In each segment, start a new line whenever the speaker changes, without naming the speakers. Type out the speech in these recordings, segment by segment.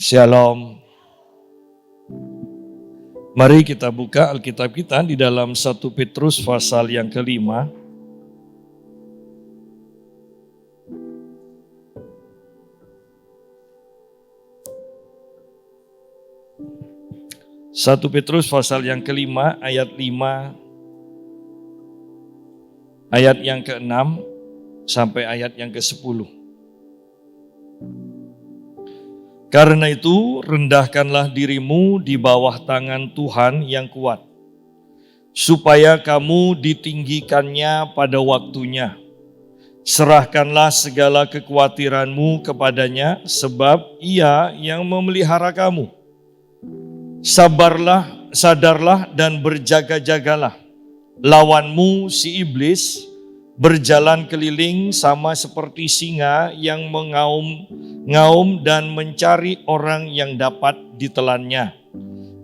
Shalom. Mari kita buka Alkitab kita di dalam 1 Petrus pasal yang kelima. Satu Petrus pasal yang kelima ayat 5, ayat yang ke-6 sampai ayat yang ke-10. Karena itu, rendahkanlah dirimu di bawah tangan Tuhan yang kuat, supaya kamu ditinggikannya pada waktunya. Serahkanlah segala kekhawatiranmu kepadanya, sebab Ia yang memelihara kamu. Sadarlah dan berjaga-jagalah. Lawanmu si iblis berjalan keliling sama seperti singa yang mengaum dan mencari orang yang dapat ditelannya.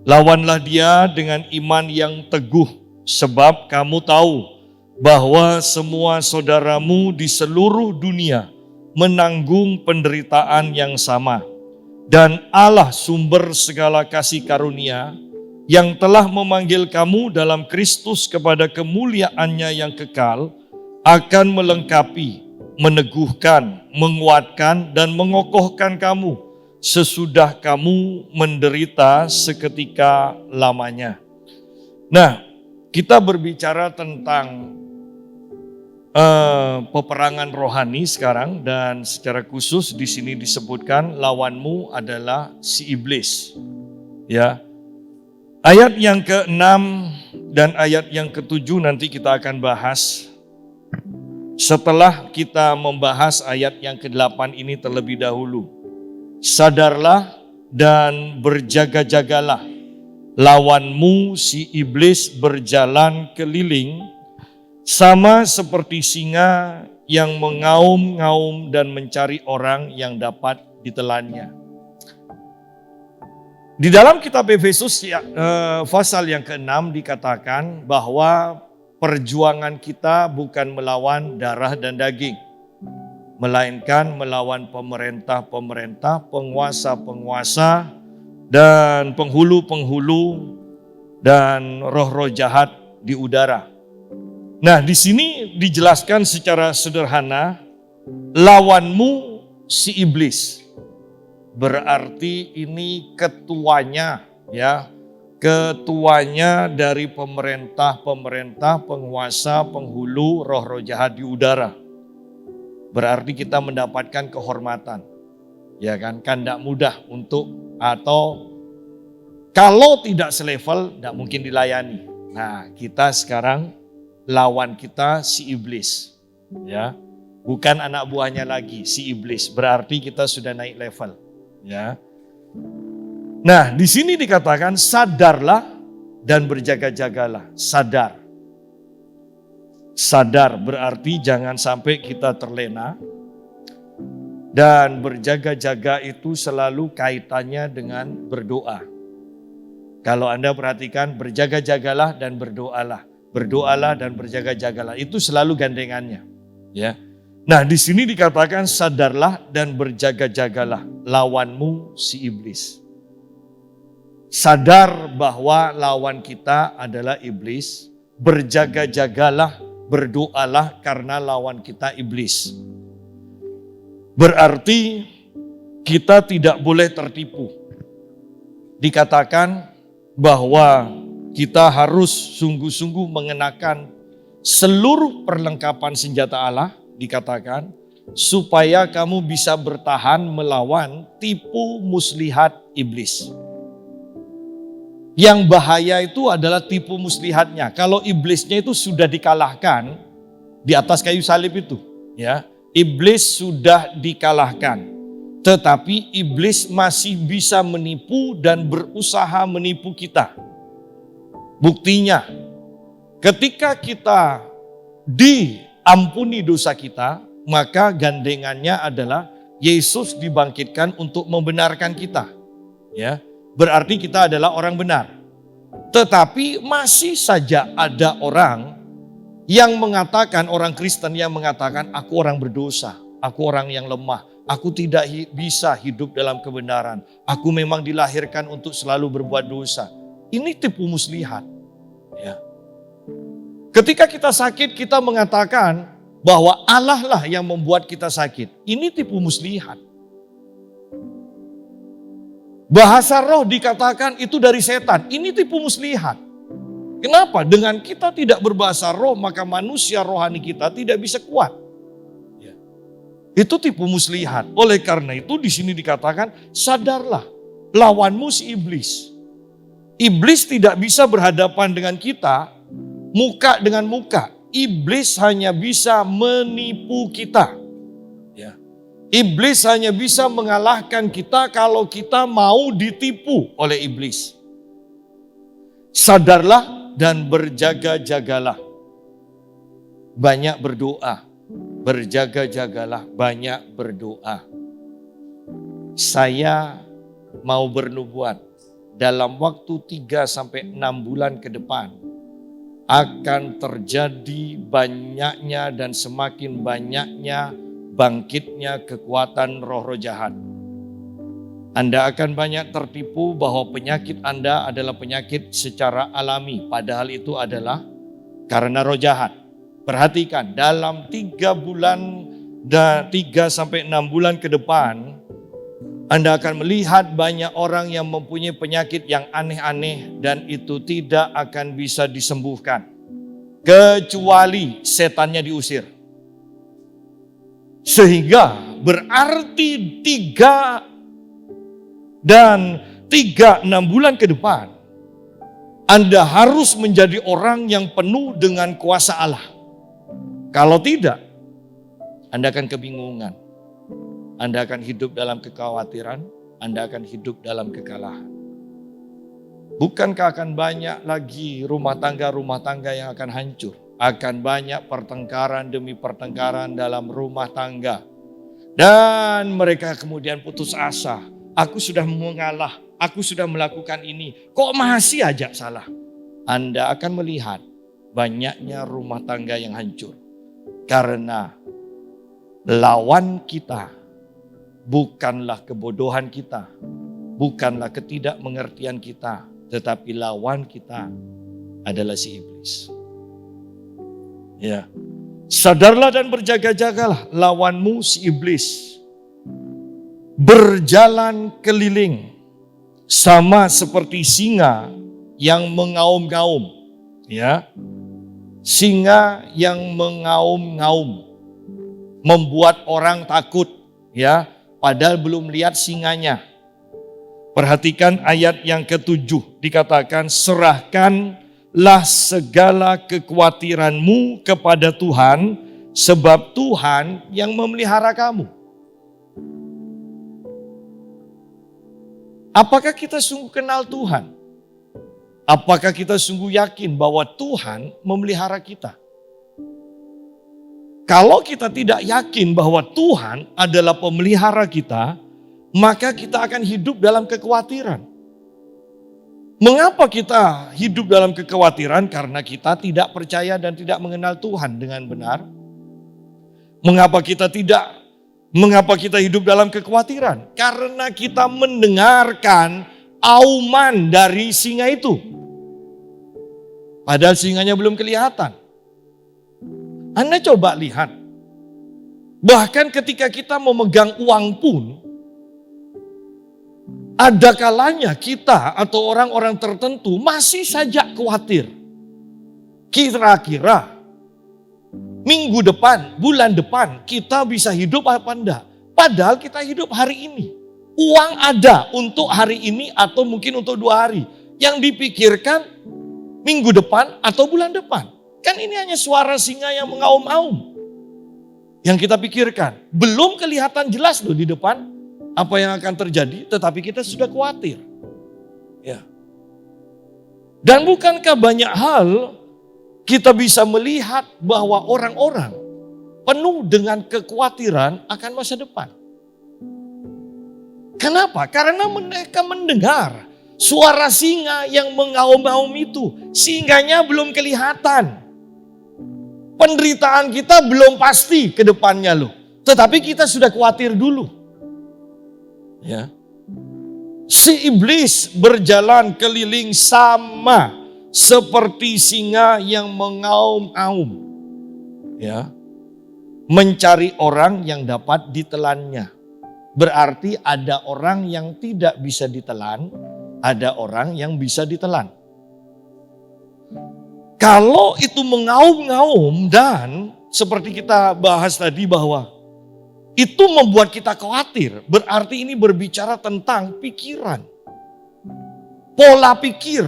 Lawanlah dia dengan iman yang teguh, sebab kamu tahu bahwa semua saudaramu di seluruh dunia menanggung penderitaan yang sama. Dan Allah sumber segala kasih karunia yang telah memanggil kamu dalam Kristus kepada kemuliaannya yang kekal, akan melengkapi, meneguhkan, menguatkan, dan mengokohkan kamu sesudah kamu menderita seketika lamanya. Nah, kita berbicara tentang peperangan rohani sekarang, dan secara khusus di sini disebutkan lawanmu adalah si iblis. Ya, ayat yang ke-6 dan ayat yang ke-7 nanti kita akan bahas. Setelah kita membahas ayat yang ke-8 ini terlebih dahulu. Sadarlah dan berjaga-jagalah. Lawanmu si iblis berjalan keliling sama seperti singa yang mengaum-ngaum dan mencari orang yang dapat ditelannya. Di dalam kitab Efesus pasal yang ke-6 dikatakan bahwa perjuangan kita bukan melawan darah dan daging, melainkan melawan pemerintah-pemerintah, penguasa-penguasa, dan penghulu-penghulu, dan roh-roh jahat di udara. Nah, di sini dijelaskan secara sederhana, lawanmu si iblis. Berarti ini ketuanya, ya. Ketuanya dari pemerintah, penguasa, penghulu, roh-roh jahat di udara. Berarti kita mendapatkan kehormatan. Ya kan tidak mudah untuk, atau kalau tidak selevel, tidak mungkin dilayani. Nah, kita sekarang lawan kita si iblis. Ya, bukan anak buahnya lagi, si iblis. Berarti kita sudah naik level. Ya. Nah, di sini dikatakan sadarlah dan berjaga-jagalah. Sadar. Sadar berarti jangan sampai kita terlena. Dan berjaga-jaga itu selalu kaitannya dengan berdoa. Kalau Anda perhatikan, berjaga-jagalah dan berdoalah. Berdoalah dan berjaga-jagalah. Itu selalu gandengannya. Ya. Nah, di sini dikatakan sadarlah dan berjaga-jagalah. Lawanmu si iblis. Sadar bahwa lawan kita adalah iblis, berjaga-jagalah, berdoalah karena lawan kita iblis. Berarti kita tidak boleh tertipu. Dikatakan bahwa kita harus sungguh-sungguh mengenakan seluruh perlengkapan senjata Allah, dikatakan, supaya kamu bisa bertahan melawan tipu muslihat iblis. Yang bahaya itu adalah tipu muslihatnya. Kalau iblisnya itu sudah dikalahkan di atas kayu salib itu, ya, iblis sudah dikalahkan. Tetapi iblis masih bisa menipu dan berusaha menipu kita. Buktinya, ketika kita diampuni dosa kita, maka gandengannya adalah Yesus dibangkitkan untuk membenarkan kita. Ya. Berarti kita adalah orang benar. Tetapi masih saja ada orang yang mengatakan, orang Kristen yang mengatakan, aku orang berdosa, aku orang yang lemah, aku tidak bisa hidup dalam kebenaran. Aku memang dilahirkan untuk selalu berbuat dosa. Ini tipu muslihat. Ya. Ketika kita sakit, kita mengatakan bahwa Allah lah yang membuat kita sakit. Ini tipu muslihat. Bahasa roh dikatakan itu dari setan. Ini tipu muslihat. Kenapa? Dengan kita tidak berbahasa roh, maka manusia rohani kita tidak bisa kuat. Ya. Itu tipu muslihat. Oleh karena itu di sini dikatakan, sadarlah, lawanmu si iblis. Iblis tidak bisa berhadapan dengan kita, muka dengan muka. Iblis hanya bisa menipu kita. Ya. Iblis hanya bisa mengalahkan kita kalau kita mau ditipu oleh iblis. Sadarlah dan berjaga-jagalah. Banyak berdoa. Berjaga-jagalah, banyak berdoa. Saya mau bernubuat dalam waktu 3-6 bulan ke depan akan terjadi banyaknya dan semakin banyaknya bangkitnya kekuatan roh-roh jahat. Anda akan banyak tertipu bahwa penyakit Anda adalah penyakit secara alami. Padahal itu adalah karena roh jahat. Perhatikan, dalam 3 bulan dan 3-6 bulan ke depan, Anda akan melihat banyak orang yang mempunyai penyakit yang aneh-aneh dan itu tidak akan bisa disembuhkan. Kecuali setannya diusir. Sehingga berarti 3-6 bulan ke depan, Anda harus menjadi orang yang penuh dengan kuasa Allah. Kalau tidak, Anda akan kebingungan. Anda akan hidup dalam kekhawatiran, Anda akan hidup dalam kekalahan. Bukankah akan banyak lagi rumah tangga yang akan hancur? Akan banyak pertengkaran demi pertengkaran dalam rumah tangga. Dan mereka kemudian putus asa. Aku sudah mengalah, aku sudah melakukan ini. Kok masih aja salah? Anda akan melihat banyaknya rumah tangga yang hancur. Karena lawan kita bukanlah kebodohan kita, bukanlah ketidakmengertian kita, tetapi lawan kita adalah si iblis. Ya. Sadarlah dan berjaga-jagalah, lawanmu si iblis berjalan keliling sama seperti singa yang mengaum-ngaum, ya. Singa yang mengaum-ngaum membuat orang takut, ya, padahal belum lihat singanya. Perhatikan ayat yang ke-7 dikatakan, serahkanlah segala kekhawatiranmu kepada Tuhan, sebab Tuhan yang memelihara kamu. Apakah kita sungguh kenal Tuhan? Apakah kita sungguh yakin bahwa Tuhan memelihara kita? Kalau kita tidak yakin bahwa Tuhan adalah pemelihara kita, maka kita akan hidup dalam kekhawatiran. Mengapa kita hidup dalam kekhawatiran? Karena kita tidak percaya dan tidak mengenal Tuhan dengan benar. Mengapa kita hidup dalam kekhawatiran? Karena kita mendengarkan auman dari singa itu. Padahal singanya belum kelihatan. Anda coba lihat. Bahkan ketika kita memegang uang pun, ada kalanya kita atau orang-orang tertentu masih saja khawatir. Kira-kira minggu depan, bulan depan kita bisa hidup apa enggak? Padahal kita hidup hari ini. Uang ada untuk hari ini atau mungkin untuk 2 hari. Yang dipikirkan minggu depan atau bulan depan. Kan ini hanya suara singa yang mengaum-aum. Yang kita pikirkan. Belum kelihatan jelas loh di depan apa yang akan terjadi, tetapi kita sudah khawatir. Ya. Dan bukankah banyak hal kita bisa melihat bahwa orang-orang penuh dengan kekhawatiran akan masa depan. Kenapa? Karena mereka mendengar suara singa yang mengaum-aum itu. Singanya belum kelihatan. Penderitaan kita belum pasti ke depannya loh. Tetapi kita sudah khawatir dulu. Ya. Si iblis berjalan keliling sama seperti singa yang mengaum-aum. Ya. Mencari orang yang dapat ditelannya. Berarti ada orang yang tidak bisa ditelan, ada orang yang bisa ditelan. Kalau itu mengaum-ngaum dan seperti kita bahas tadi bahwa itu membuat kita khawatir, berarti ini berbicara tentang pikiran. Pola pikir.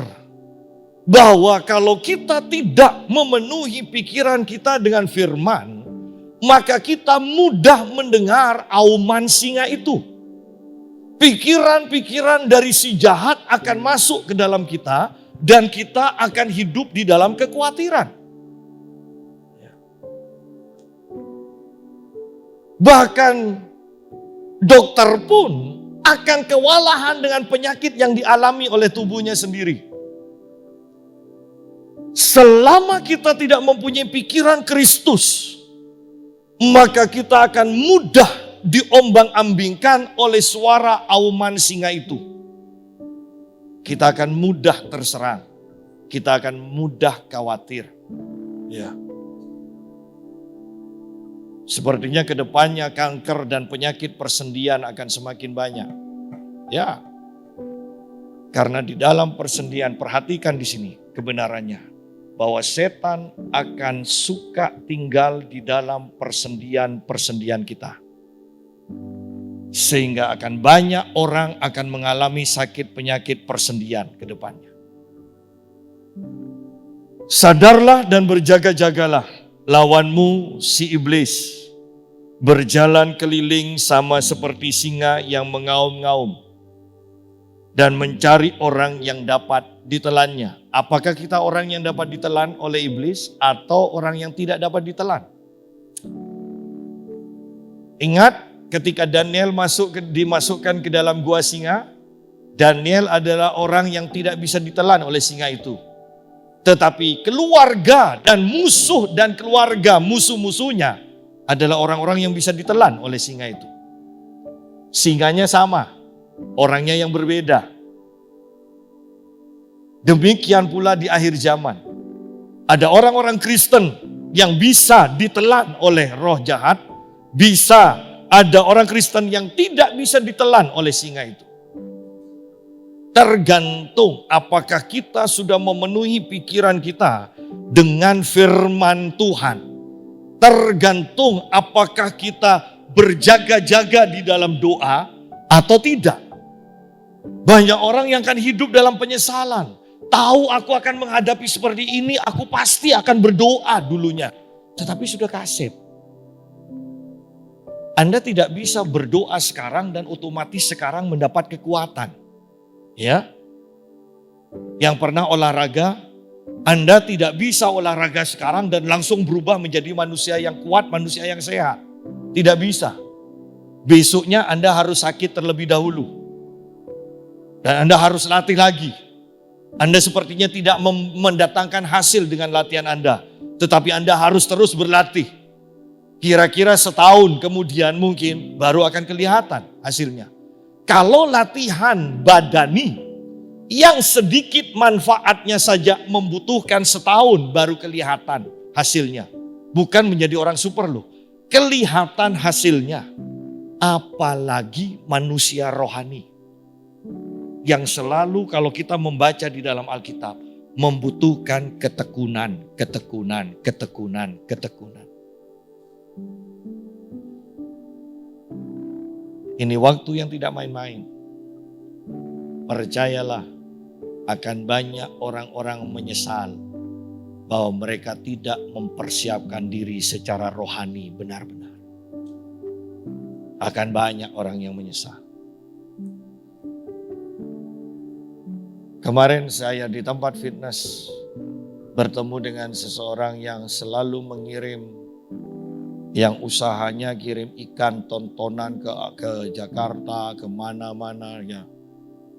Bahwa kalau kita tidak memenuhi pikiran kita dengan firman, maka kita mudah mendengar auman singa itu. Pikiran-pikiran dari si jahat akan masuk ke dalam kita dan kita akan hidup di dalam kekhawatiran. Bahkan dokter pun akan kewalahan dengan penyakit yang dialami oleh tubuhnya sendiri. Selama kita tidak mempunyai pikiran Kristus, maka kita akan mudah diombang-ambingkan oleh suara auman singa itu. Kita akan mudah terserang. Kita akan mudah khawatir. Ya. Sepertinya ke depannya kanker dan penyakit persendian akan semakin banyak. Ya. Karena di dalam persendian, perhatikan di sini kebenarannya. Bahwa setan akan suka tinggal di dalam persendian-persendian kita. Sehingga akan banyak orang akan mengalami sakit penyakit persendian ke depannya. Sadarlah dan berjaga-jagalah. Lawanmu si iblis berjalan keliling sama seperti singa yang mengaum-ngaum dan mencari orang yang dapat ditelannya. Apakah kita orang yang dapat ditelan oleh iblis atau orang yang tidak dapat ditelan? Ingat ketika Daniel dimasukkan ke dalam gua singa, Daniel adalah orang yang tidak bisa ditelan oleh singa itu. Tetapi keluarga dan keluarga musuh-musuhnya adalah orang-orang yang bisa ditelan oleh singa itu. Singanya sama, orangnya yang berbeda. Demikian pula di akhir zaman. Ada orang-orang Kristen yang bisa ditelan oleh roh jahat, bisa ada orang Kristen yang tidak bisa ditelan oleh singa itu. Tergantung apakah kita sudah memenuhi pikiran kita dengan firman Tuhan. Tergantung apakah kita berjaga-jaga di dalam doa atau tidak. Banyak orang yang akan hidup dalam penyesalan. Tahu aku akan menghadapi seperti ini, aku pasti akan berdoa dulunya. Tetapi sudah kasep. Anda tidak bisa berdoa sekarang dan otomatis sekarang mendapat kekuatan. Ya, yang pernah olahraga, Anda tidak bisa olahraga sekarang dan langsung berubah menjadi manusia yang kuat, manusia yang sehat. Tidak bisa. Besoknya Anda harus sakit terlebih dahulu. Dan Anda harus latih lagi. Anda sepertinya tidak mendatangkan hasil dengan latihan Anda. Tetapi Anda harus terus berlatih. Kira-kira setahun kemudian mungkin baru akan kelihatan hasilnya. Kalau latihan badani yang sedikit manfaatnya saja membutuhkan setahun baru kelihatan hasilnya. Bukan menjadi orang super loh. Kelihatan hasilnya. Apalagi manusia rohani. Yang selalu kalau kita membaca di dalam Alkitab. Membutuhkan ketekunan. Ini waktu yang tidak main-main. Percayalah, akan banyak orang-orang menyesal bahwa mereka tidak mempersiapkan diri secara rohani benar-benar. Akan banyak orang yang menyesal. Kemarin saya di tempat fitness bertemu dengan seseorang yang selalu mengirim, yang usahanya kirim ikan tontonan ke Jakarta, ke mana-mana ya.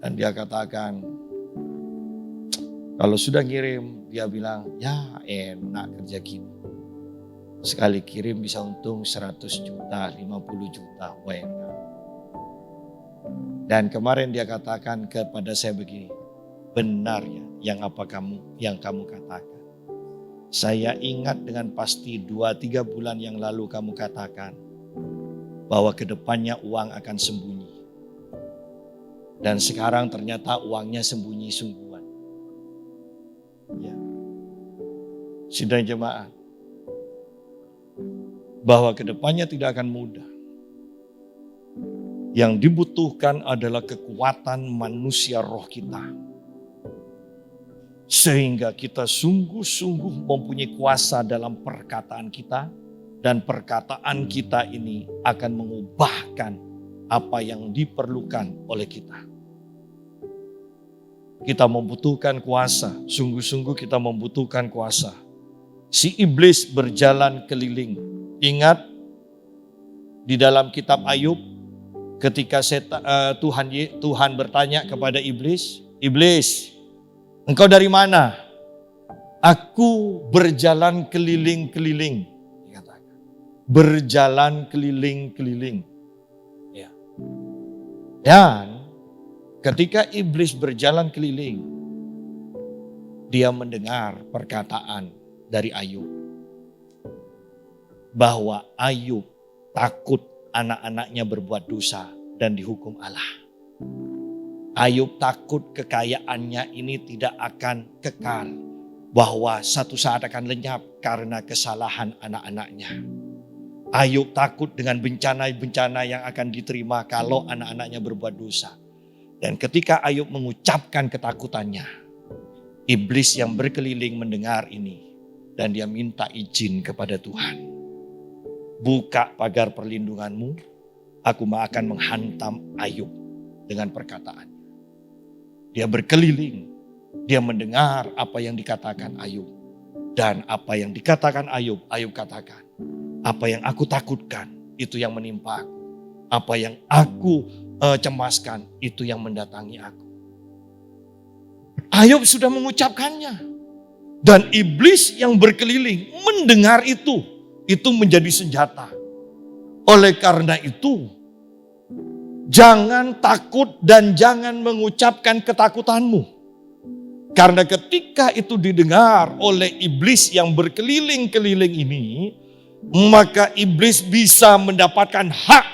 Dan dia katakan, kalau sudah ngirim, dia bilang, ya enak kerja gini. Sekali kirim bisa untung 100 juta, 50 juta WNH. Dan kemarin dia katakan kepada saya begini, benar ya yang kamu katakan. Saya ingat dengan pasti 2-3 bulan yang lalu kamu katakan bahwa kedepannya uang akan sembunyi. Dan sekarang ternyata uangnya sembunyi sungguhan. Ya. Sidang jemaat, bahwa kedepannya tidak akan mudah. Yang dibutuhkan adalah kekuatan manusia roh kita. Sehingga kita sungguh-sungguh mempunyai kuasa dalam perkataan kita. Dan perkataan kita ini akan mengubahkan apa yang diperlukan oleh kita. Kita membutuhkan kuasa, sungguh-sungguh kita membutuhkan kuasa. Si iblis berjalan keliling. Ingat di dalam kitab Ayub ketika Tuhan bertanya kepada iblis, "Iblis, engkau dari mana?" "Aku berjalan keliling-keliling." Dikatakan. Berjalan keliling-keliling. Ya. Dan ketika iblis berjalan keliling, dia mendengar perkataan dari Ayub. Bahwa Ayub takut anak-anaknya berbuat dosa dan dihukum Allah. Ayub takut kekayaannya ini tidak akan kekal. Bahwa satu saat akan lenyap karena kesalahan anak-anaknya. Ayub takut dengan bencana-bencana yang akan diterima kalau anak-anaknya berbuat dosa. Dan ketika Ayub mengucapkan ketakutannya, iblis yang berkeliling mendengar ini. Dan dia minta izin kepada Tuhan. Buka pagar perlindunganmu, aku akan menghantam Ayub dengan perkataannya. Dia berkeliling, dia mendengar apa yang dikatakan Ayub. Dan apa yang dikatakan Ayub, Ayub katakan, apa yang aku takutkan, itu yang menimpa aku. Apa yang aku cemaskan, itu yang mendatangi aku. Ayub sudah mengucapkannya. Dan iblis yang berkeliling mendengar itu menjadi senjata. Oleh karena itu, jangan takut dan jangan mengucapkan ketakutanmu. Karena ketika itu didengar oleh iblis yang berkeliling-keliling ini, maka iblis bisa mendapatkan hak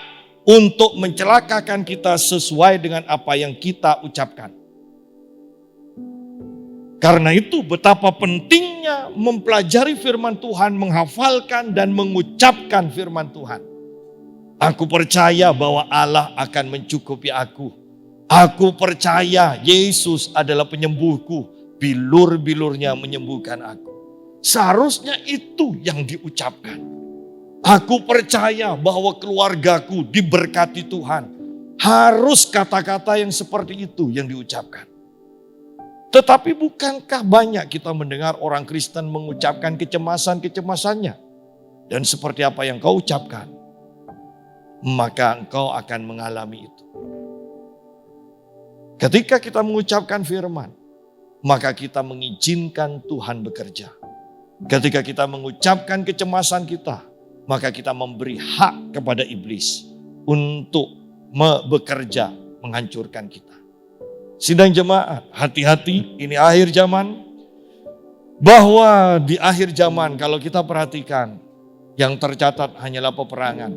untuk mencelakakan kita sesuai dengan apa yang kita ucapkan. Karena itu betapa pentingnya mempelajari firman Tuhan, menghafalkan dan mengucapkan firman Tuhan. Aku percaya bahwa Allah akan mencukupi aku. Aku percaya Yesus adalah penyembuhku. Bilur-bilurnya menyembuhkan aku. Seharusnya itu yang diucapkan. Aku percaya bahwa keluargaku diberkati Tuhan. Harus kata-kata yang seperti itu yang diucapkan. Tetapi bukankah banyak kita mendengar orang Kristen mengucapkan kecemasan-kecemasannya. Dan seperti apa yang kau ucapkan, maka engkau akan mengalami itu. Ketika kita mengucapkan firman, maka kita mengizinkan Tuhan bekerja. Ketika kita mengucapkan kecemasan kita, maka kita memberi hak kepada iblis untuk bekerja menghancurkan kita. Sidang jemaat, hati-hati, ini akhir zaman. Bahwa di akhir zaman kalau kita perhatikan, yang tercatat hanyalah peperangan.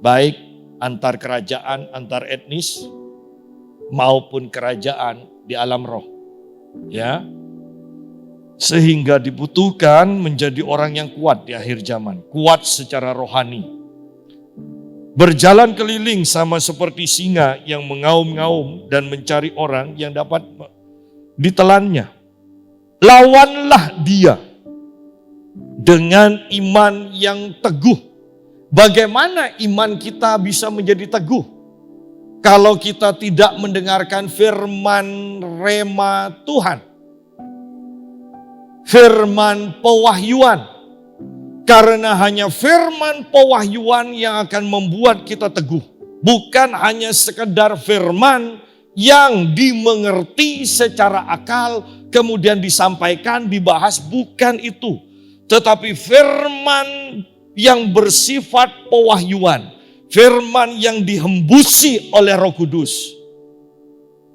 Baik antar kerajaan, antar etnis, maupun kerajaan di alam roh. Ya, sehingga dibutuhkan menjadi orang yang kuat di akhir zaman. Kuat secara rohani. Berjalan keliling sama seperti singa yang mengaum-ngaum dan mencari orang yang dapat ditelannya. Lawanlah dia dengan iman yang teguh. Bagaimana iman kita bisa menjadi teguh? Kalau kita tidak mendengarkan firman rema Tuhan. Firman pewahyuan. Karena hanya firman pewahyuan yang akan membuat kita teguh. Bukan hanya sekedar firman yang dimengerti secara akal, kemudian disampaikan, dibahas. Bukan itu. tetapi firman yang bersifat pewahyuan, firman yang dihembusi oleh Roh Kudus.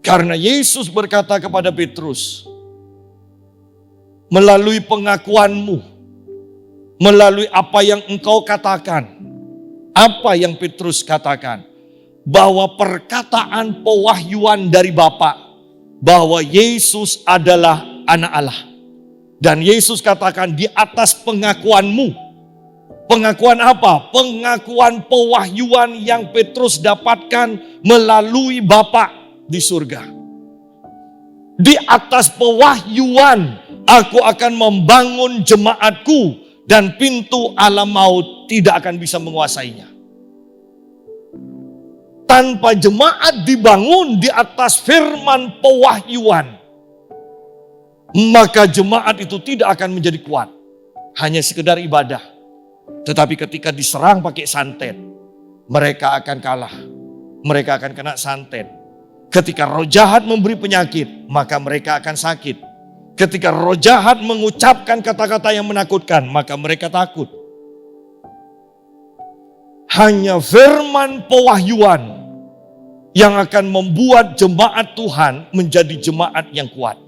Karena Yesus berkata kepada Petrus, melalui pengakuanmu, melalui apa yang engkau katakan, apa yang Petrus katakan, bahwa perkataan pewahyuan dari Bapa, bahwa Yesus adalah anak Allah. Dan Yesus katakan di atas pengakuanmu. Pengakuan apa? Pengakuan pewahyuan yang Petrus dapatkan melalui Bapa di surga. Di atas pewahyuan aku akan membangun jemaatku dan pintu alam maut tidak akan bisa menguasainya. Tanpa jemaat dibangun di atas firman pewahyuan, maka jemaat itu tidak akan menjadi kuat. Hanya sekedar ibadah. Tetapi ketika diserang pakai santet, mereka akan kalah. Mereka akan kena santet. Ketika roh jahat memberi penyakit, maka mereka akan sakit. Ketika roh jahat mengucapkan kata-kata yang menakutkan, maka mereka takut. Hanya firman pewahyuan yang akan membuat jemaat Tuhan menjadi jemaat yang kuat.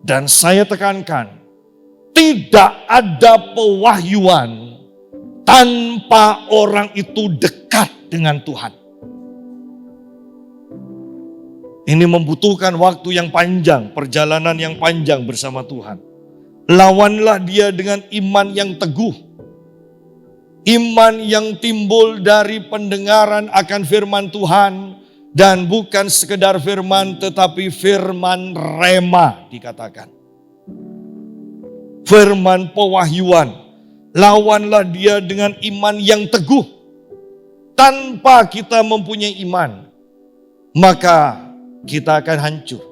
Dan saya tekankan, tidak ada pewahyuan tanpa orang itu dekat dengan Tuhan. Ini membutuhkan waktu yang panjang, perjalanan yang panjang bersama Tuhan. Lawanlah dia dengan iman yang teguh. Iman yang timbul dari pendengaran akan firman Tuhan. Dan bukan sekedar firman, tetapi firman rema dikatakan. Firman pewahyuan. Lawanlah dia dengan iman yang teguh. Tanpa kita mempunyai iman, maka kita akan hancur.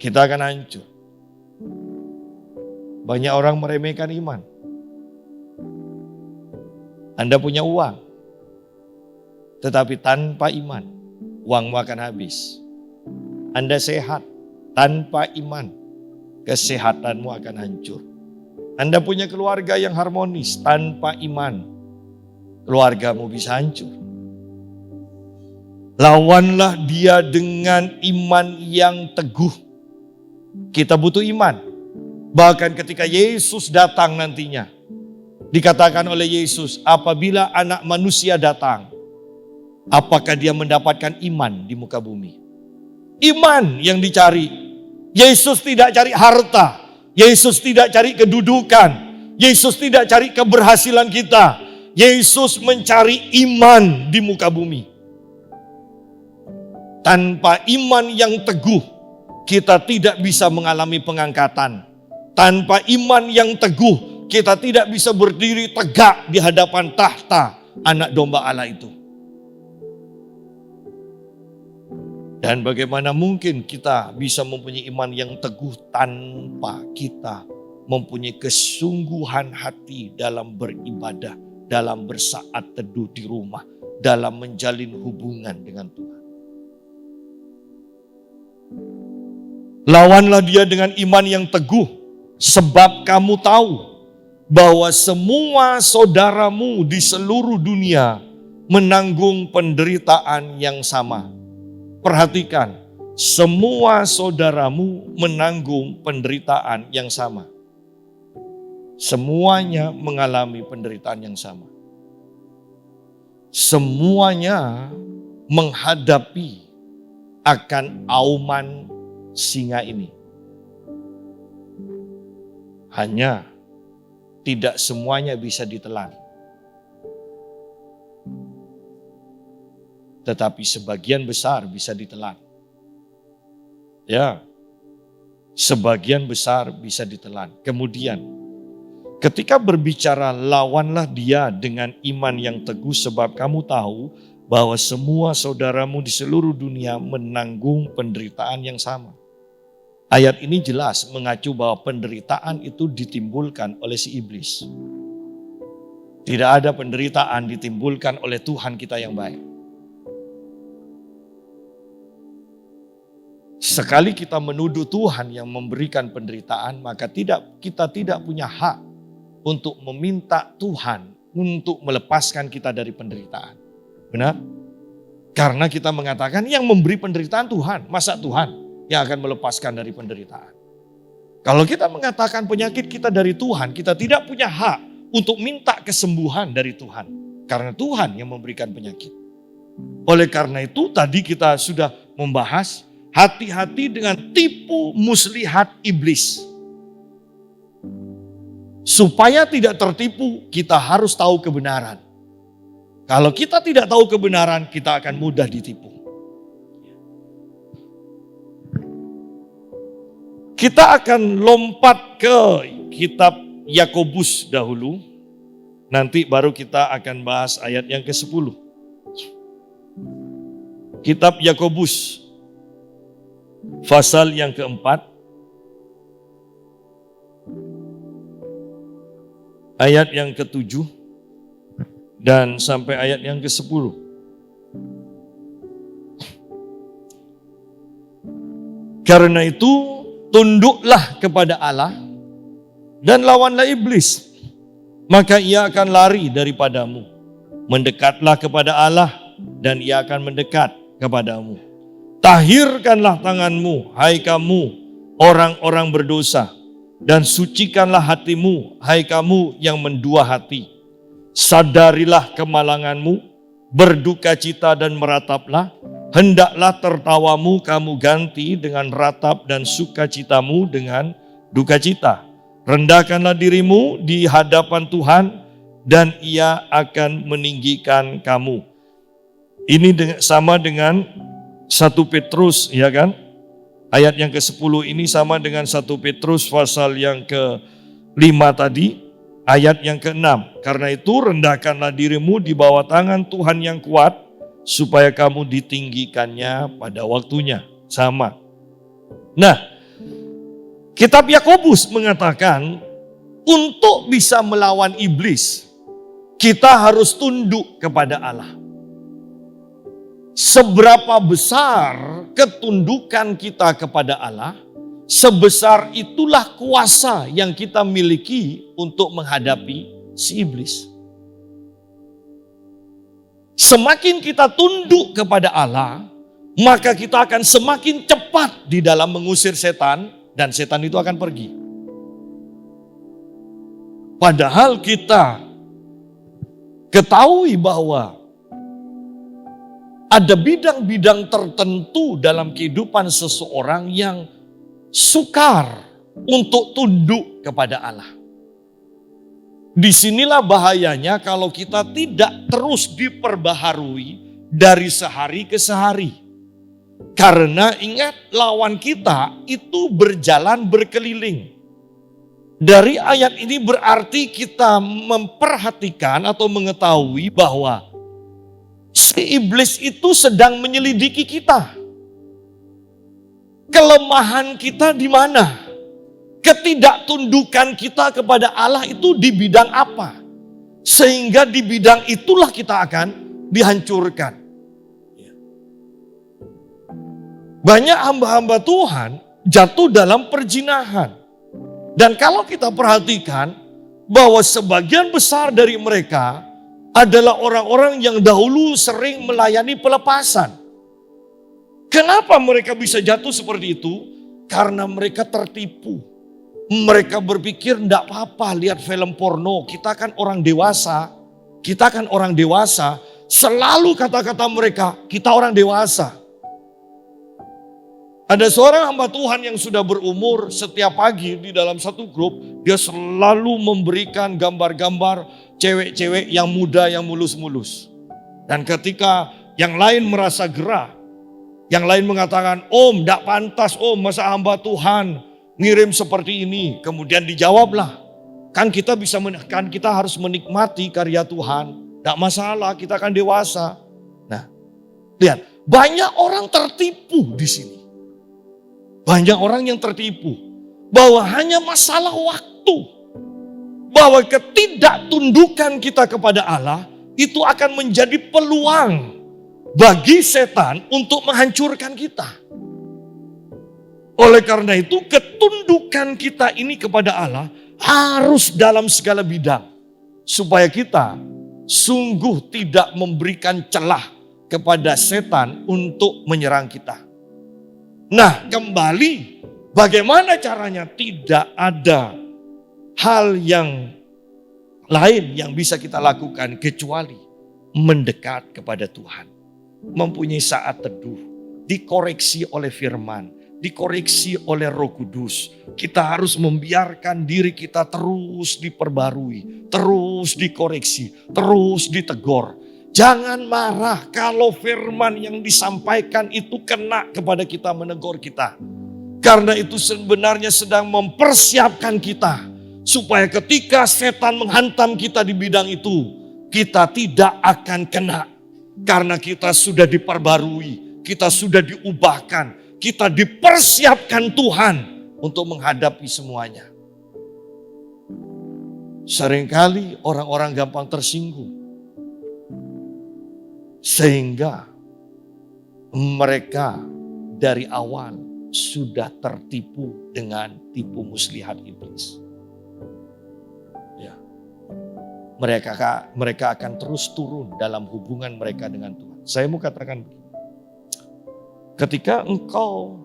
Kita akan hancur. Banyak orang meremehkan iman. Anda punya uang, tetapi tanpa iman, uangmu akan habis. Anda sehat, tanpa iman, kesehatanmu akan hancur. Anda punya keluarga yang harmonis, tanpa iman, keluargamu bisa hancur. Lawanlah dia dengan iman yang teguh. Kita butuh iman. Bahkan ketika Yesus datang nantinya, dikatakan oleh Yesus, apabila anak manusia datang, apakah dia mendapatkan iman di muka bumi? Iman yang dicari. Yesus tidak cari harta. Yesus tidak cari kedudukan. Yesus tidak cari keberhasilan kita. Yesus mencari iman di muka bumi. Tanpa iman yang teguh, kita tidak bisa mengalami pengangkatan. Tanpa iman yang teguh, kita tidak bisa berdiri tegak di hadapan tahta anak domba Allah itu. Dan bagaimana mungkin kita bisa mempunyai iman yang teguh tanpa kita mempunyai kesungguhan hati dalam beribadah, dalam bersaat teduh di rumah, dalam menjalin hubungan dengan Tuhan. Lawanlah dia dengan iman yang teguh, sebab kamu tahu bahwa semua saudaramu di seluruh dunia menanggung penderitaan yang sama. Perhatikan, semua saudaramu menanggung penderitaan yang sama. Semuanya mengalami penderitaan yang sama. Semuanya menghadapi akan auman singa ini. Hanya tidak semuanya bisa ditelan. Tetapi sebagian besar bisa ditelan. Ya, sebagian besar bisa ditelan. Kemudian, ketika berbicara lawanlah dia dengan iman yang teguh sebab kamu tahu bahwa semua saudaramu di seluruh dunia menanggung penderitaan yang sama. Ayat ini jelas mengacu bahwa penderitaan itu ditimbulkan oleh si iblis. Tidak ada penderitaan ditimbulkan oleh Tuhan kita yang baik. sekali kita menuduh Tuhan yang memberikan penderitaan, maka kita tidak punya hak untuk meminta Tuhan untuk melepaskan kita dari penderitaan. Benar? Karena kita mengatakan yang memberi penderitaan Tuhan, masa Tuhan yang akan melepaskan dari penderitaan. Kalau kita mengatakan penyakit kita dari Tuhan, kita tidak punya hak untuk minta kesembuhan dari Tuhan. Karena Tuhan yang memberikan penyakit. Oleh karena itu tadi kita sudah membahas, hati-hati dengan tipu muslihat iblis. Supaya tidak tertipu, kita harus tahu kebenaran. Kalau kita tidak tahu kebenaran, kita akan mudah ditipu. Kita akan lompat ke kitab Yakobus dahulu. Nanti baru kita akan bahas ayat yang ke-10. Kitab Yakobus, pasal yang keempat, ayat yang ke-7 dan sampai ayat yang ke-10. Karena itu tunduklah kepada Allah dan lawanlah iblis, maka ia akan lari daripadamu. Mendekatlah kepada Allah dan ia akan mendekat kepadamu. Tahirkanlah tanganmu, hai kamu orang-orang berdosa, dan sucikanlah hatimu, hai kamu yang mendua hati. Sadarilah kemalanganmu, berdukacita dan merataplah. Hendaklah tertawamu kamu ganti dengan ratap dan sukacitamu dengan dukacita. Rendahkanlah dirimu di hadapan Tuhan dan ia akan meninggikan kamu. Ini sama dengan 1 Petrus, ya kan? Ayat yang ke-10 ini sama dengan 1 Petrus pasal yang ke-5 tadi, ayat yang ke-6. Karena itu rendahkanlah dirimu di bawah tangan Tuhan yang kuat, supaya kamu ditinggikannya pada waktunya. Sama. Nah, kitab Yakobus mengatakan, untuk bisa melawan iblis, kita harus tunduk kepada Allah. Seberapa besar ketundukan kita kepada Allah, sebesar itulah kuasa yang kita miliki untuk menghadapi si iblis. Semakin kita tunduk kepada Allah, maka kita akan semakin cepat di dalam mengusir setan, dan setan itu akan pergi. Padahal kita ketahui bahwa ada bidang-bidang tertentu dalam kehidupan seseorang yang sukar untuk tunduk kepada Allah. Disinilah bahayanya kalau kita tidak terus diperbaharui dari sehari ke sehari. Karena ingat, lawan kita itu berjalan berkeliling. Dari ayat ini berarti kita memperhatikan atau mengetahui bahwa si iblis itu sedang menyelidiki kita. Kelemahan kita di mana? Ketidaktundukan kita kepada Allah itu di bidang apa? Sehingga di bidang itulah kita akan dihancurkan. Banyak hamba-hamba Tuhan jatuh dalam perzinahan. Dan kalau kita perhatikan bahwa sebagian besar dari mereka adalah orang-orang yang dahulu sering melayani pelepasan. Kenapa mereka bisa jatuh seperti itu? Karena mereka tertipu. Mereka berpikir enggak apa-apa lihat film porno, kita kan orang dewasa. Selalu kata-kata mereka, kita orang dewasa. Ada seorang hamba Tuhan yang sudah berumur, setiap pagi di dalam satu grup, dia selalu memberikan gambar-gambar cewek-cewek yang muda yang mulus-mulus. Dan ketika yang lain merasa gerah, yang lain mengatakan, "Om, enggak pantas om, masa hamba Tuhan ngirim seperti ini." Kemudian dijawablah, kan kita harus menikmati karya Tuhan. Enggak masalah, kita kan dewasa. Nah, lihat, banyak orang tertipu di sini. Banyak orang yang tertipu bahwa hanya masalah waktu. Bahwa ketidaktundukan kita kepada Allah itu akan menjadi peluang bagi setan untuk menghancurkan kita. Oleh karena itu ketundukan kita ini kepada Allah harus dalam segala bidang. Supaya kita sungguh tidak memberikan celah kepada setan untuk menyerang kita. Nah, kembali bagaimana caranya? Tidak ada hal yang lain yang bisa kita lakukan kecuali mendekat kepada Tuhan. Mempunyai saat teduh, dikoreksi oleh firman, dikoreksi oleh Roh Kudus. Kita harus membiarkan diri kita terus diperbarui, terus dikoreksi, terus ditegur. Jangan marah kalau firman yang disampaikan itu kena kepada kita, menegur kita. Karena itu sebenarnya sedang mempersiapkan kita supaya ketika setan menghantam kita di bidang itu, kita tidak akan kena. Karena kita sudah diperbarui, kita sudah diubahkan, kita dipersiapkan Tuhan untuk menghadapi semuanya. Seringkali orang-orang gampang tersinggung. Sehingga mereka dari awal sudah tertipu dengan tipu muslihat iblis. Mereka akan terus turun dalam hubungan mereka dengan Tuhan. Saya mau katakan begini. Ketika engkau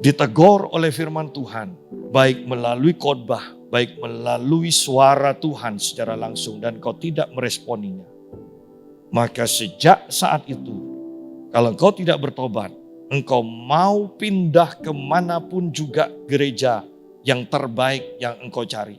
ditegur oleh firman Tuhan, baik melalui khotbah, baik melalui suara Tuhan secara langsung, dan kau tidak meresponinya, maka sejak saat itu, kalau engkau tidak bertobat, engkau mau pindah kemanapun juga gereja yang terbaik yang engkau cari.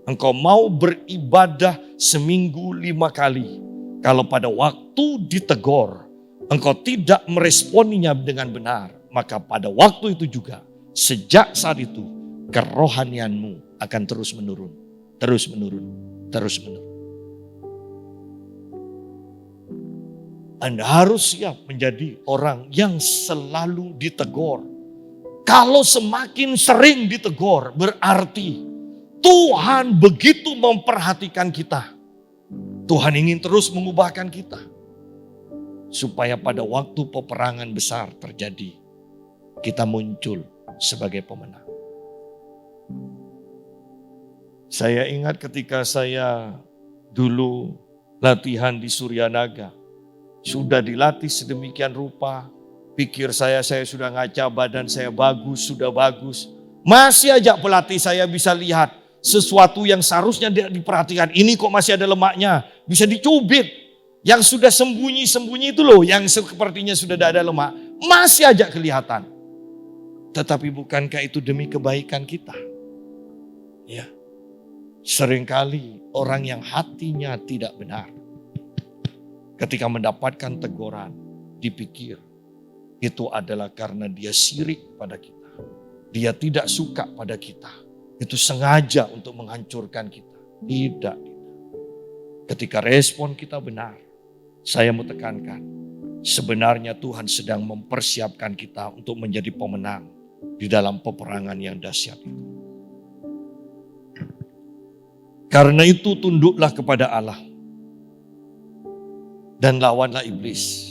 Engkau mau beribadah seminggu 5 kali. Kalau pada waktu ditegur, engkau tidak meresponinya dengan benar, maka pada waktu itu juga, sejak saat itu, kerohanianmu akan terus menurun, terus menurun, terus menurun. Anda harus siap menjadi orang yang selalu ditegur. Kalau semakin sering ditegur, berarti Tuhan begitu memperhatikan kita. Tuhan ingin terus mengubahkan kita. Supaya pada waktu peperangan besar terjadi, kita muncul sebagai pemenang. Saya ingat ketika saya dulu latihan di Suryanaga. Sudah dilatih sedemikian rupa. Pikir saya sudah ngaca, badan saya bagus, sudah bagus. Masih aja pelatih saya bisa lihat sesuatu yang seharusnya diperhatikan. Ini kok masih ada lemaknya, bisa dicubit. Yang sudah sembunyi-sembunyi itu loh, yang sepertinya sudah tidak ada lemak, masih aja kelihatan. Tetapi bukankah itu demi kebaikan kita? Ya. Seringkali orang yang hatinya tidak benar, ketika mendapatkan teguran, dipikir itu adalah karena dia sirik pada kita. Dia tidak suka pada kita. Itu sengaja untuk menghancurkan kita. Tidak. Ketika respon kita benar, saya mau tekankan, sebenarnya Tuhan sedang mempersiapkan kita untuk menjadi pemenang di dalam peperangan yang dahsyat itu. Karena itu tunduklah kepada Allah dan lawanlah iblis.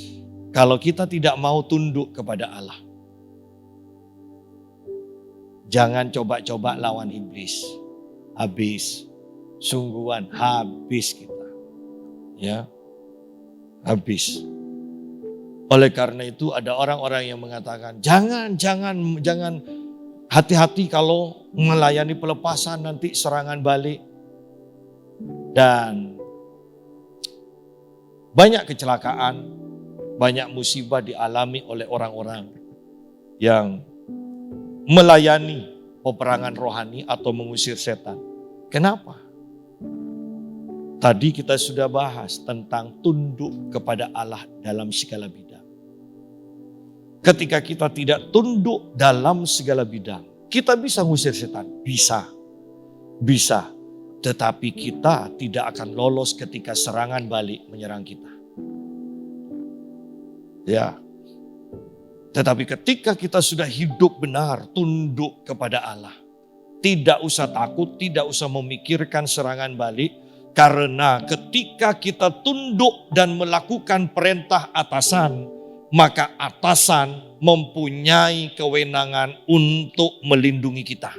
Kalau kita tidak mau tunduk kepada Allah, jangan coba-coba lawan iblis. Habis. Sungguhan habis kita. Ya. Habis. Oleh karena itu ada orang-orang yang mengatakan, jangan hati-hati kalau melayani pelepasan nanti serangan balik. Dan banyak kecelakaan, banyak musibah dialami oleh orang-orang yang melayani peperangan rohani atau mengusir setan. Kenapa? Tadi kita sudah bahas tentang tunduk kepada Allah dalam segala bidang. Ketika kita tidak tunduk dalam segala bidang, kita bisa ngusir setan. Bisa. Tetapi kita tidak akan lolos ketika serangan balik menyerang kita. Ya. Tetapi ketika kita sudah hidup benar, tunduk kepada Allah. Tidak usah takut, tidak usah memikirkan serangan balik. Karena ketika kita tunduk dan melakukan perintah atasan, maka atasan mempunyai kewenangan untuk melindungi kita.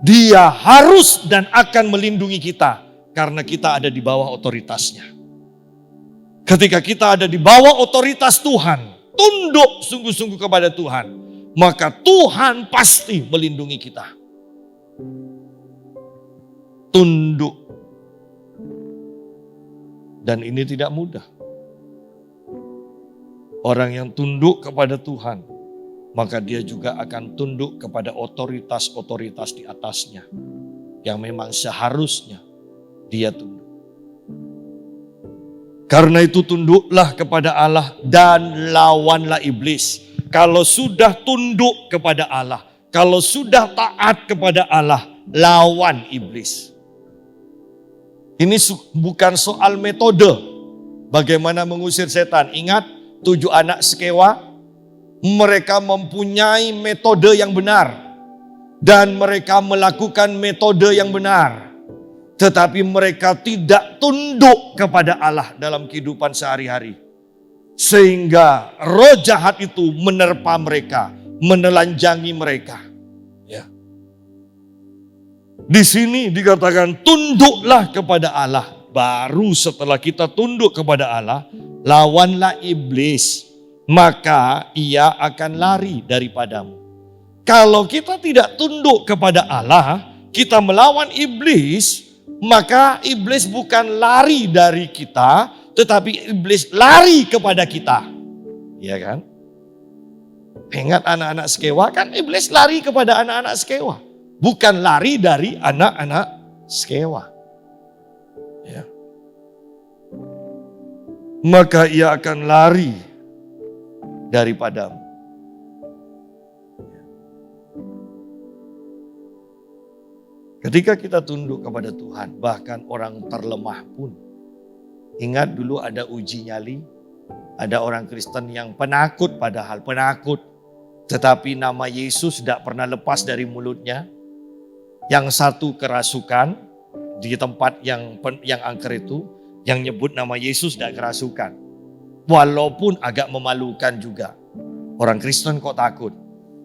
Dia harus dan akan melindungi kita karena kita ada di bawah otoritasnya. Ketika kita ada di bawah otoritas Tuhan, tunduk sungguh-sungguh kepada Tuhan, maka Tuhan pasti melindungi kita. Tunduk. Dan ini tidak mudah. Orang yang tunduk kepada Tuhan, maka dia juga akan tunduk kepada otoritas-otoritas di atasnya. Yang memang seharusnya dia tunduk. Karena itu tunduklah kepada Allah dan lawanlah iblis. Kalau sudah tunduk kepada Allah, kalau sudah taat kepada Allah, lawan iblis. Ini bukan soal metode bagaimana mengusir setan. Ingat 7 anak Skewa, mereka mempunyai metode yang benar. Dan mereka melakukan metode yang benar. Tetapi mereka tidak tunduk kepada Allah dalam kehidupan sehari-hari. Sehingga roh jahat itu menerpa mereka, menelanjangi mereka. Ya. Di sini dikatakan tunduklah kepada Allah. Baru setelah kita tunduk kepada Allah, lawanlah iblis. Maka ia akan lari daripadamu. Kalau kita tidak tunduk kepada Allah, kita melawan iblis, maka iblis bukan lari dari kita, tetapi iblis lari kepada kita. Iya kan? Ingat anak-anak Skewa, kan iblis lari kepada anak-anak Skewa. Bukan lari dari anak-anak Skewa. Ya. Maka ia akan lari daripadamu. Ketika kita tunduk kepada Tuhan, bahkan orang terlemah pun. Ingat dulu ada uji nyali, ada orang Kristen yang penakut padahal penakut. Tetapi nama Yesus tidak pernah lepas dari mulutnya. Yang satu kerasukan di tempat yang angker itu, yang nyebut nama Yesus tidak kerasukan. Walaupun agak memalukan juga. Orang Kristen kok takut.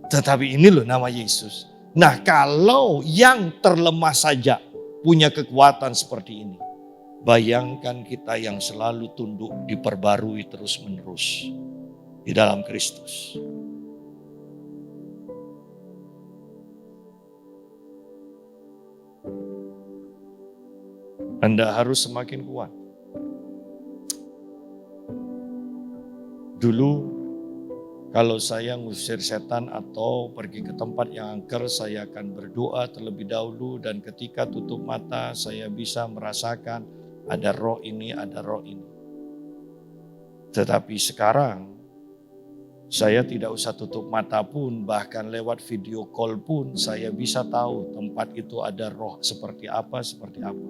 Tetapi ini loh nama Yesus. Nah, kalau yang terlemah saja punya kekuatan seperti ini, bayangkan kita yang selalu tunduk diperbarui terus-menerus di dalam Kristus. Anda harus semakin kuat. Dulu kalau saya ngusir setan atau pergi ke tempat yang angker, saya akan berdoa terlebih dahulu. Dan ketika tutup mata, saya bisa merasakan ada roh ini, ada roh ini. Tetapi sekarang, saya tidak usah tutup mata pun, bahkan lewat video call pun, saya bisa tahu tempat itu ada roh seperti apa, seperti apa.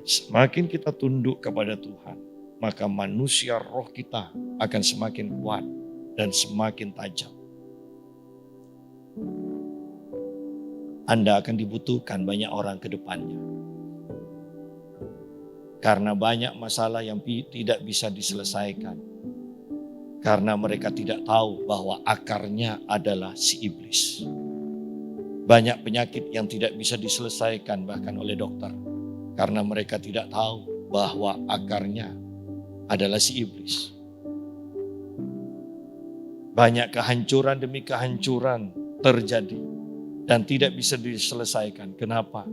Semakin kita tunduk kepada Tuhan, maka manusia roh kita akan semakin kuat dan semakin tajam. Anda akan dibutuhkan banyak orang ke depannya. Karena banyak masalah yang tidak bisa diselesaikan. Karena mereka tidak tahu bahwa akarnya adalah si iblis. Banyak penyakit yang tidak bisa diselesaikan bahkan oleh dokter. Karena mereka tidak tahu bahwa akarnya adalah si iblis. Banyak kehancuran demi kehancuran terjadi dan tidak bisa diselesaikan. Kenapa?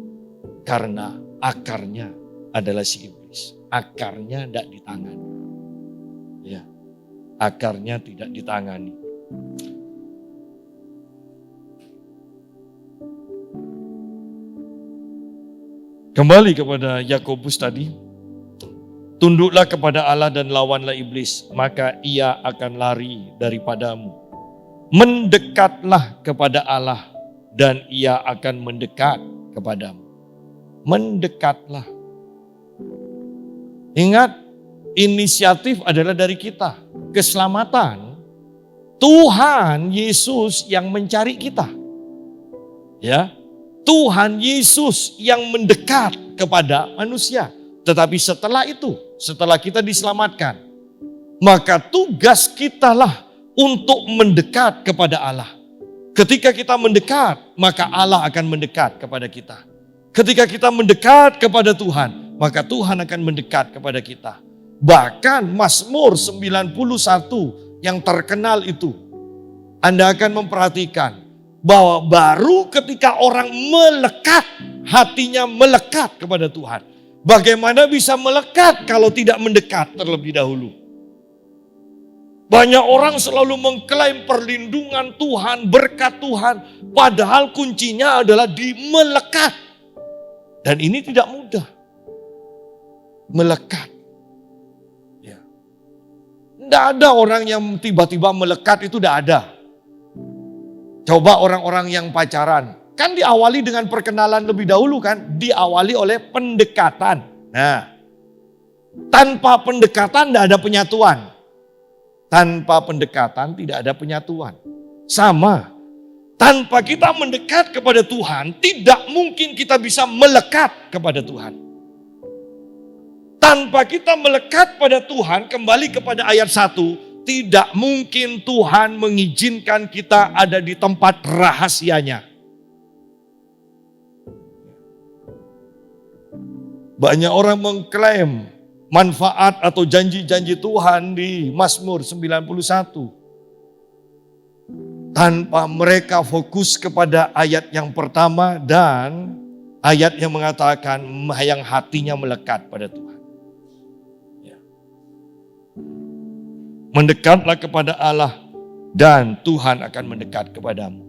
Karena akarnya adalah si iblis. Akarnya tidak ditangani. Ya, akarnya tidak ditangani. Kembali kepada Yakobus tadi. Tunduklah kepada Allah dan lawanlah iblis, maka ia akan lari daripadamu. Mendekatlah kepada Allah dan ia akan mendekat kepadamu. Mendekatlah. Ingat, inisiatif adalah dari kita. Keselamatan, Tuhan Yesus yang mencari kita. Ya, Tuhan Yesus yang mendekat kepada manusia. Tetapi setelah itu, setelah kita diselamatkan, Maka tugas kitalah untuk mendekat kepada Allah. Ketika kita mendekat, maka Allah akan mendekat kepada kita. Ketika kita mendekat kepada Tuhan, maka Tuhan akan mendekat kepada kita. Bahkan Mazmur 91 yang terkenal itu, Anda akan memperhatikan bahwa baru ketika orang melekat, hatinya melekat kepada Tuhan. Bagaimana bisa melekat kalau tidak mendekat terlebih dahulu? Banyak orang selalu mengklaim perlindungan Tuhan, berkat Tuhan. Padahal kuncinya adalah di melekat. Dan ini tidak mudah. Melekat. Ya. Tidak ada orang yang tiba-tiba melekat, itu tidak ada. Coba orang-orang yang pacaran. Kan diawali dengan perkenalan lebih dahulu kan. Diawali oleh pendekatan. Nah, tanpa pendekatan tidak ada penyatuan. Tanpa pendekatan tidak ada penyatuan. Sama. Tanpa kita mendekat kepada Tuhan, tidak mungkin kita bisa melekat kepada Tuhan. Tanpa kita melekat pada Tuhan, kembali kepada ayat 1, tidak mungkin Tuhan mengizinkan kita ada di tempat rahasianya. Banyak orang mengklaim manfaat atau janji-janji Tuhan di Mazmur 91. Tanpa mereka fokus kepada ayat yang pertama dan ayat yang mengatakan yang hatinya melekat pada Tuhan. Mendekatlah kepada Allah dan Tuhan akan mendekat kepadamu.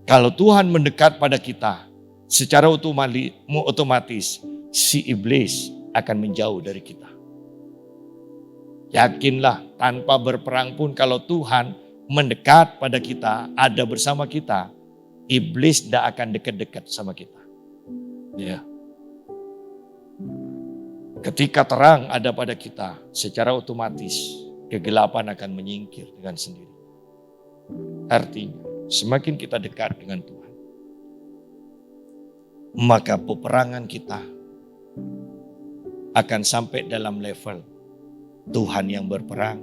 Kalau Tuhan mendekat pada kita, secara otomatis si iblis akan menjauh dari kita. Yakinlah, tanpa berperang pun kalau Tuhan mendekat pada kita, ada bersama kita, iblis tidak akan dekat-dekat sama kita. Ya. Ketika terang ada pada kita, secara otomatis kegelapan akan menyingkir dengan sendiri. Artinya, semakin kita dekat dengan Tuhan, maka peperangan kita akan sampai dalam level Tuhan yang berperang,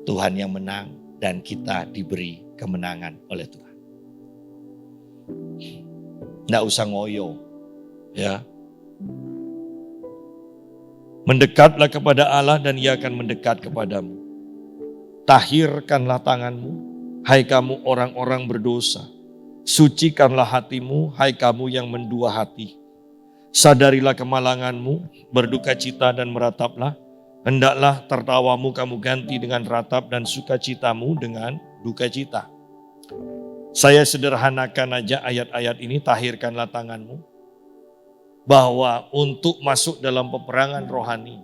Tuhan yang menang, dan kita diberi kemenangan oleh Tuhan. Nggak usah ngoyo, ya. Mendekatlah kepada Allah dan Ia akan mendekat kepadamu. Tahirkanlah tanganmu, hai kamu orang-orang berdosa. Sucikanlah hatimu, hai kamu yang mendua hati. Sadarilah kemalanganmu, berduka cita dan merataplah. Hendaklah tertawamu kamu ganti dengan ratap dan sukacitamu dengan duka cita. Saya sederhanakan aja ayat-ayat ini, tahirkanlah tanganmu. Bahwa untuk masuk dalam peperangan rohani,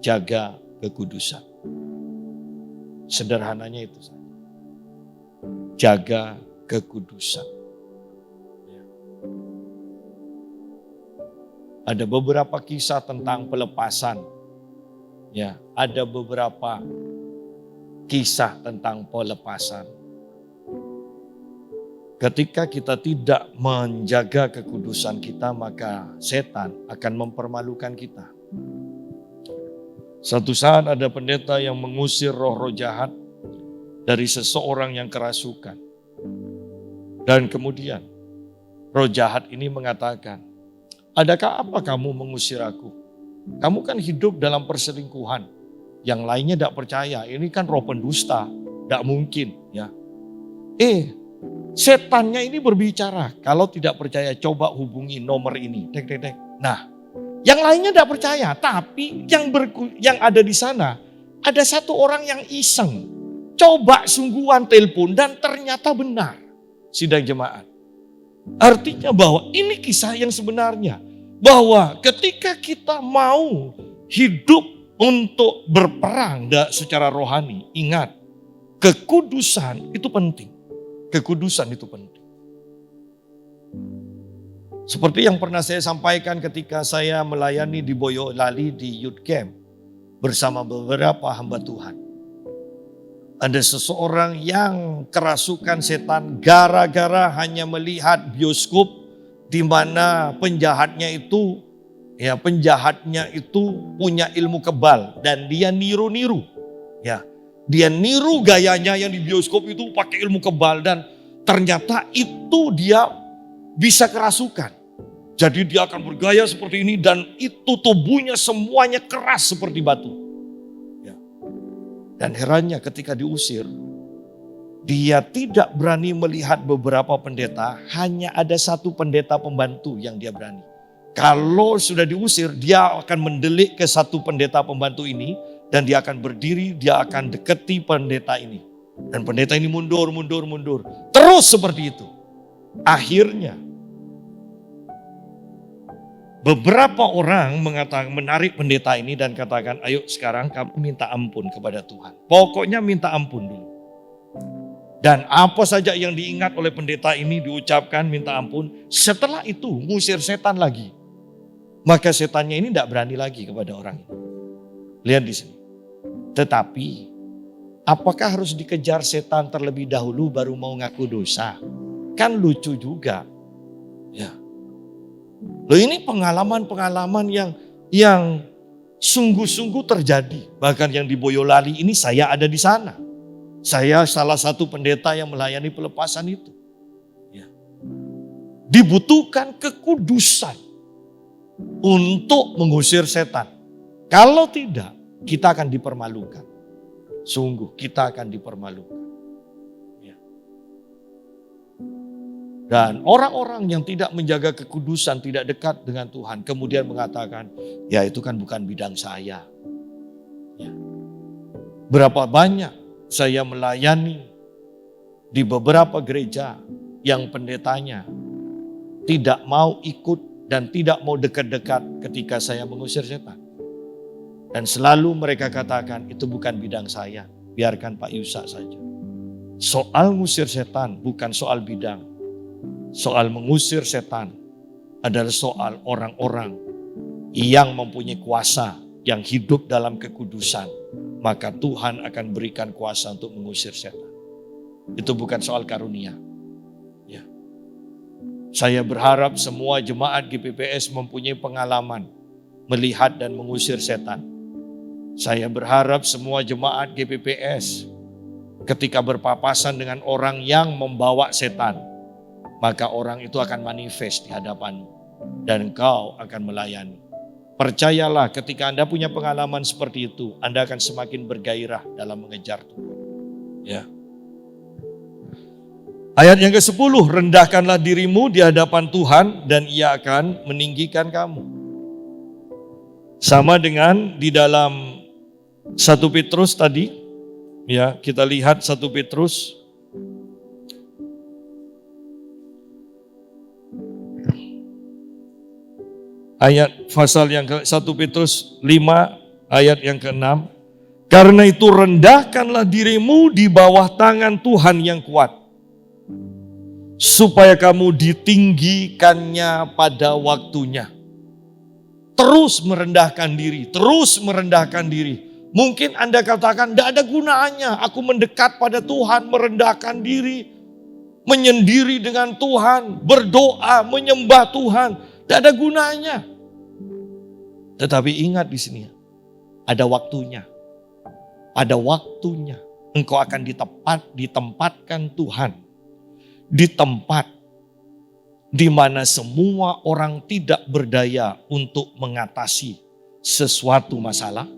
jaga kekudusan. Sederhananya itu saja. Jaga kekudusan. Ada beberapa kisah tentang pelepasan. Ya, ada beberapa kisah tentang pelepasan. Ketika kita tidak menjaga kekudusan kita, maka setan akan mempermalukan kita. Suatu saat ada pendeta yang mengusir roh-roh jahat dari seseorang yang kerasukan. Dan kemudian roh jahat ini mengatakan, adakah apa kamu mengusir aku? Kamu kan hidup dalam perselingkuhan. Yang lainnya tidak percaya, ini kan roh pendusta, tidak mungkin. Ya. Setannya ini berbicara, kalau tidak percaya coba hubungi nomor ini. Nah, yang lainnya tidak percaya, tapi yang ada di sana ada satu orang yang iseng. Coba sungguhan telepon dan ternyata benar. Sidang jemaat. Artinya bahwa ini kisah yang sebenarnya. Bahwa ketika kita mau hidup untuk berperang secara rohani, ingat, kekudusan itu penting. Kekudusan itu penting. Seperti yang pernah saya sampaikan ketika saya melayani di Boyolali di Youth Camp bersama beberapa hamba Tuhan. Ada seseorang yang kerasukan setan gara-gara hanya melihat bioskop di mana penjahatnya itu Ya, penjahatnya itu punya ilmu kebal dan dia niru-niru. Ya, dia niru gayanya yang di bioskop itu pakai ilmu kebal dan ternyata itu dia bisa kerasukan. Jadi dia akan bergaya seperti ini dan itu tubuhnya semuanya keras seperti batu. Ya. Dan herannya ketika diusir, dia tidak berani melihat beberapa pendeta, hanya ada satu pendeta pembantu yang dia berani. Kalau sudah diusir, dia akan mendelik ke satu pendeta pembantu ini dan dia akan berdiri, dia akan deketi pendeta ini. Dan pendeta ini mundur. Terus seperti itu. Akhirnya beberapa orang menarik pendeta ini dan katakan, ayo sekarang kamu minta ampun kepada Tuhan. Pokoknya minta ampun dulu. Dan apa saja yang diingat oleh pendeta ini diucapkan minta ampun. Setelah itu ngusir setan lagi. Maka setannya ini tidak berani lagi kepada orang ini. Lihat di sini. Tetapi apakah harus dikejar setan terlebih dahulu baru mau ngaku dosa? Kan lucu juga. Ya. Loh, ini pengalaman-pengalaman yang sungguh-sungguh terjadi. Bahkan yang di Boyolali ini saya ada di sana. Saya salah satu pendeta yang melayani pelepasan itu. Ya. Dibutuhkan kekudusan untuk mengusir setan. Kalau tidak, kita akan dipermalukan. Sungguh, kita akan dipermalukan. Ya. Dan orang-orang yang tidak menjaga kekudusan, tidak dekat dengan Tuhan, kemudian mengatakan, ya itu kan bukan bidang saya. Ya. Berapa banyak saya melayani di beberapa gereja yang pendetanya tidak mau ikut dan tidak mau dekat-dekat ketika saya mengusir setan. Dan selalu mereka katakan, itu bukan bidang saya, biarkan Pak Yusa saja. Soal mengusir setan bukan soal bidang. Soal mengusir setan adalah soal orang-orang yang mempunyai kuasa, yang hidup dalam kekudusan. Maka Tuhan akan berikan kuasa untuk mengusir setan. Itu bukan soal karunia. Ya. Saya berharap semua jemaat GPPS mempunyai pengalaman melihat dan mengusir setan. Saya berharap semua jemaat GPPS ketika berpapasan dengan orang yang membawa setan, maka orang itu akan manifest di hadapanmu dan engkau akan melayani. Percayalah, ketika Anda punya pengalaman seperti itu, Anda akan semakin bergairah dalam mengejar Tuhan. Ya. Ayat yang ke-10, rendahkanlah dirimu di hadapan Tuhan dan Ia akan meninggikan kamu. Sama dengan di dalam 1 Petrus tadi, ya, kita lihat 1 Petrus ayat pasal yang ke 1 Petrus 5 ayat yang ke-6. Karena itu rendahkanlah dirimu di bawah tangan Tuhan yang kuat, supaya kamu ditinggikannya pada waktunya. Terus merendahkan diri, terus merendahkan diri. Mungkin Anda katakan, tidak ada gunanya aku mendekat pada Tuhan, merendahkan diri, menyendiri dengan Tuhan, berdoa, menyembah Tuhan. Tidak ada gunanya. Tetapi ingat di sini, ada waktunya. Ada waktunya engkau akan ditempatkan Tuhan di tempat di mana semua orang tidak berdaya untuk mengatasi sesuatu masalah.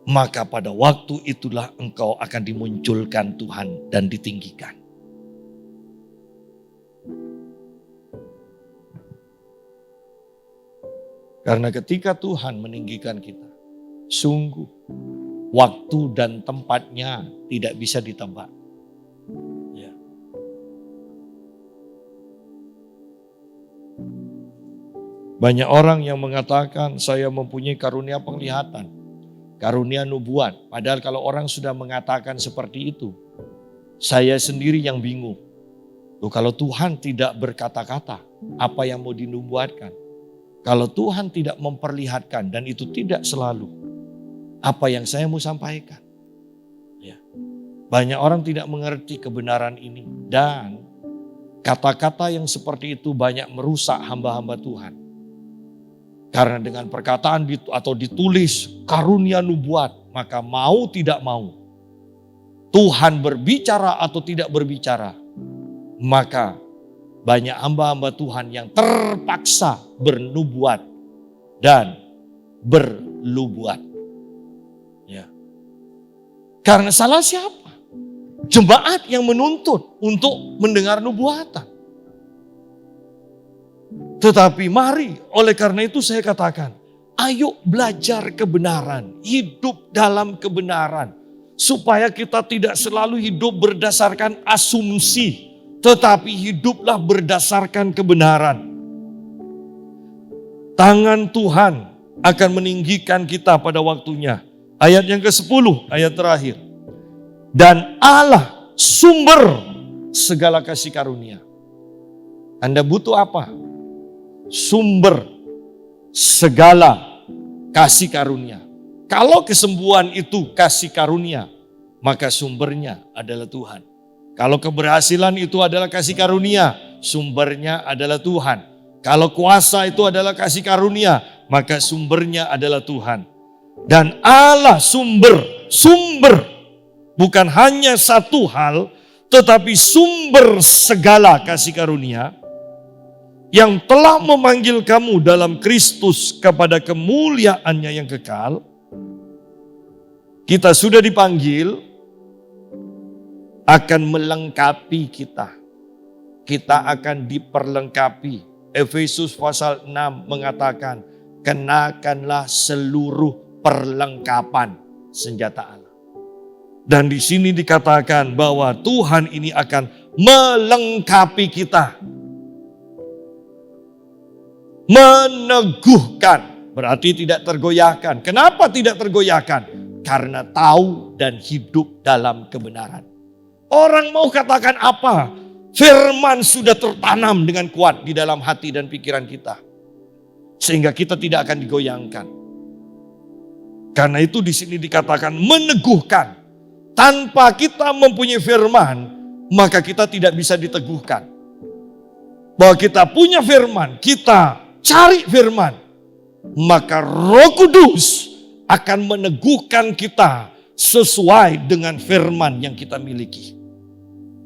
Maka pada waktu itulah engkau akan dimunculkan Tuhan dan ditinggikan. Karena ketika Tuhan meninggikan kita, sungguh waktu dan tempatnya tidak bisa ditebak. Ya. Banyak orang yang mengatakan saya mempunyai karunia penglihatan, karunia nubuat. Padahal kalau orang sudah mengatakan seperti itu, saya sendiri yang bingung. Loh, kalau Tuhan tidak berkata-kata, apa yang mau dinubuatkan? Kalau Tuhan tidak memperlihatkan, dan itu tidak selalu, apa yang saya mau sampaikan? Ya. Banyak orang tidak mengerti kebenaran ini. Dan kata-kata yang seperti itu banyak merusak hamba-hamba Tuhan. Karena dengan perkataan atau ditulis karunia nubuat, maka mau tidak mau, Tuhan berbicara atau tidak berbicara, maka banyak hamba-hamba Tuhan yang terpaksa bernubuat dan berlubuat. Ya. Karena salah siapa? Jemaat yang menuntut untuk mendengar nubuatan. Tetapi mari, oleh karena itu saya katakan, ayo belajar kebenaran, hidup dalam kebenaran. Supaya kita tidak selalu hidup berdasarkan asumsi, tetapi hiduplah berdasarkan kebenaran. Tangan Tuhan akan meninggikan kita pada waktunya. Ayat yang ke-10, ayat terakhir. Dan Allah sumber segala kasih karunia. Anda butuh apa? Sumber segala kasih karunia. Kalau kesembuhan itu kasih karunia, maka sumbernya adalah Tuhan. Kalau keberhasilan itu adalah kasih karunia, sumbernya adalah Tuhan. Kalau kuasa itu adalah kasih karunia, maka sumbernya adalah Tuhan. Dan Allah sumber bukan hanya satu hal, tetapi sumber segala kasih karunia yang telah memanggil kamu dalam Kristus kepada kemuliaannya yang kekal. Kita sudah dipanggil akan melengkapi kita. Kita akan diperlengkapi. Efesus pasal 6 mengatakan, kenakanlah seluruh perlengkapan senjata Allah. Dan di sini dikatakan bahwa Tuhan ini akan melengkapi kita. Meneguhkan, berarti tidak tergoyahkan. Kenapa tidak tergoyahkan? Karena tahu dan hidup dalam kebenaran. Orang mau katakan apa? Firman sudah tertanam dengan kuat di dalam hati dan pikiran kita. Sehingga kita tidak akan digoyangkan. Karena itu di sini dikatakan meneguhkan. Tanpa kita mempunyai firman, maka kita tidak bisa diteguhkan. Bahwa kita punya firman, kita cari firman, maka Roh Kudus akan meneguhkan kita sesuai dengan firman yang kita miliki.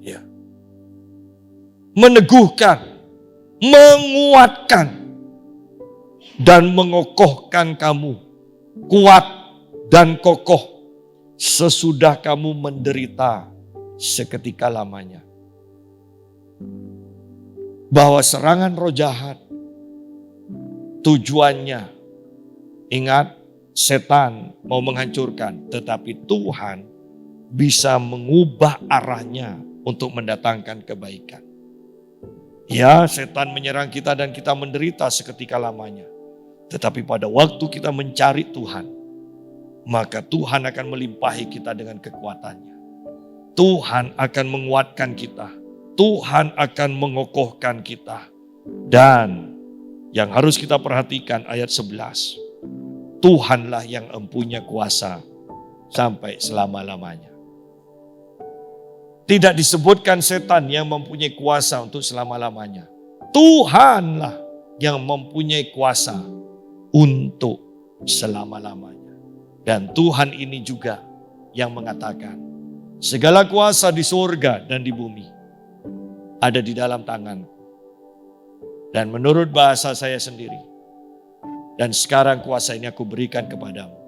Ya. Meneguhkan, menguatkan, dan mengokohkan kamu kuat dan kokoh sesudah kamu menderita seketika lamanya. Bahwa serangan roh jahat tujuannya, ingat, setan mau menghancurkan, tetapi Tuhan bisa mengubah arahnya untuk mendatangkan kebaikan. Ya, setan menyerang kita dan kita menderita seketika lamanya. Tetapi pada waktu kita mencari Tuhan, maka Tuhan akan melimpahi kita dengan kekuatannya. Tuhan akan menguatkan kita. Tuhan akan mengokohkan kita. Dan yang harus kita perhatikan ayat 11. Tuhanlah yang empunya kuasa sampai selama-lamanya. Tidak disebutkan setan yang mempunyai kuasa untuk selama-lamanya. Tuhanlah yang mempunyai kuasa untuk selama-lamanya. Dan Tuhan ini juga yang mengatakan, segala kuasa di surga dan di bumi ada di dalam tanganku. Dan menurut bahasa saya sendiri, dan sekarang kuasa ini aku berikan kepadamu.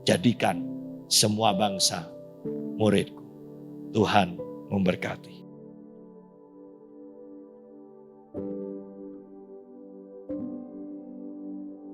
Jadikan semua bangsa muridku. Tuhan memberkati.